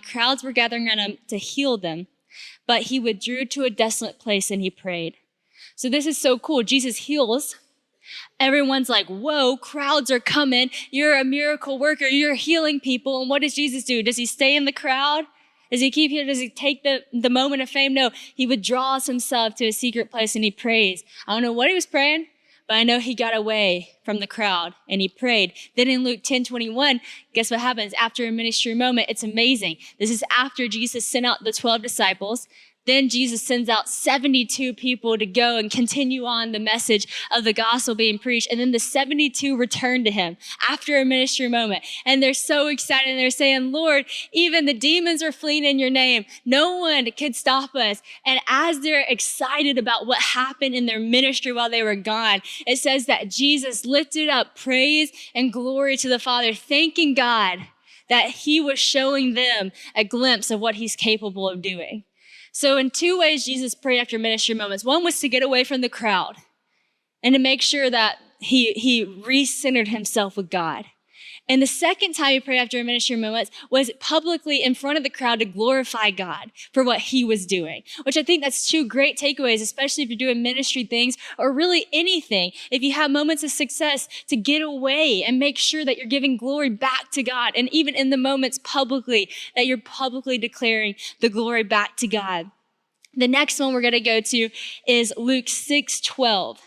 crowds were gathering around him to heal them, but he withdrew to a desolate place and he prayed. So this is so cool. Jesus heals. Everyone's like, whoa, crowds are coming. You're a miracle worker. You're healing people. And what does Jesus do? Does he stay in the crowd? Does he keep here? Does he take the moment of fame? No, he withdraws himself to a secret place and he prays. I don't know what he was praying, but I know he got away from the crowd and he prayed. Then in Luke 10:21, guess what happens? After a ministry moment, it's amazing. This is after Jesus sent out the 12 disciples. Then Jesus sends out 72 people to go and continue on the message of the gospel being preached. And then the 72 return to him after a ministry moment. And they're so excited. And they're saying, Lord, even the demons are fleeing in your name. No one could stop us. And as they're excited about what happened in their ministry while they were gone, it says that Jesus lifted up praise and glory to the Father, thanking God that he was showing them a glimpse of what he's capable of doing. So in two ways, Jesus prayed after ministry moments. One was to get away from the crowd and to make sure that he re-centered himself with God. And the second time he prayed after ministry moments was publicly in front of the crowd to glorify God for what he was doing, which I think that's two great takeaways, especially if you're doing ministry things or really anything. If you have moments of success, to get away and make sure that you're giving glory back to God. And even in the moments publicly, that you're publicly declaring the glory back to God. The next one we're going to go to is Luke 6:12.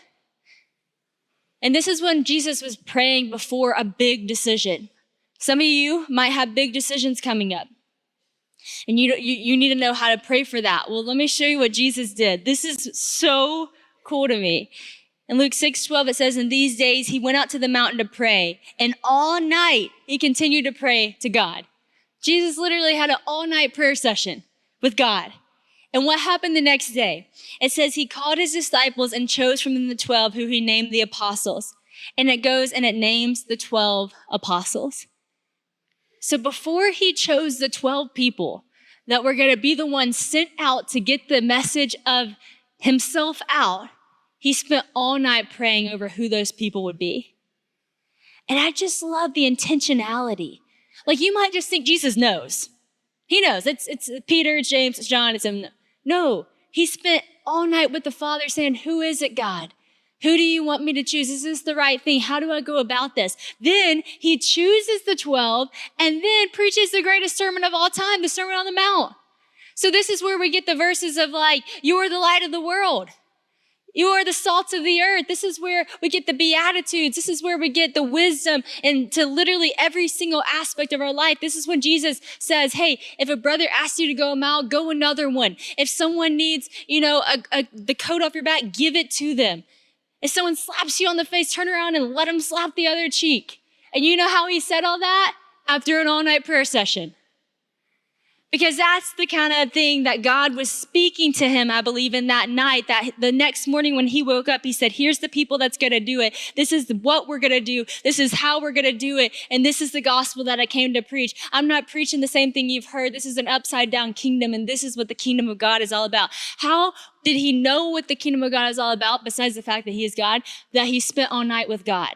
And this is when Jesus was praying before a big decision. Some of you might have big decisions coming up. And you need to know how to pray for that. Well, let me show you what Jesus did. This is so cool to me. In Luke 6:12, it says, in these days, he went out to the mountain to pray. And all night, he continued to pray to God. Jesus literally had an all-night prayer session with God. And what happened the next day? It says he called his disciples and chose from them the 12 who he named the apostles. And it goes and it names the 12 apostles. So before he chose the 12 people that were going to be the ones sent out to get the message of himself out, he spent all night praying over who those people would be. And I just love the intentionality. Like you might just think Jesus knows. He knows. It's Peter, it's James, it's John, it's him. No, he spent all night with the Father saying, who is it, God? Who do you want me to choose? Is this the right thing? How do I go about this? Then he chooses the 12 and then preaches the greatest sermon of all time, the Sermon on the Mount. So this is where we get the verses of like, you are the light of the world. You are the salt of the earth. This is where we get the Beatitudes. This is where we get the wisdom into literally every single aspect of our life. This is when Jesus says, hey, if a brother asks you to go a mile, go another one. If someone needs, the coat off your back, give it to them. If someone slaps you on the face, turn around and let them slap the other cheek. And you know how he said all that? After an all-night prayer session. Because that's the kind of thing that God was speaking to him, I believe, in that night, that the next morning when he woke up, he said, here's the people that's going to do it. This is what we're going to do. This is how we're going to do it. And this is the gospel that I came to preach. I'm not preaching the same thing you've heard. This is an upside down kingdom. And this is what the kingdom of God is all about. How did he know what the kingdom of God is all about, besides the fact that he is God? That he spent all night with God.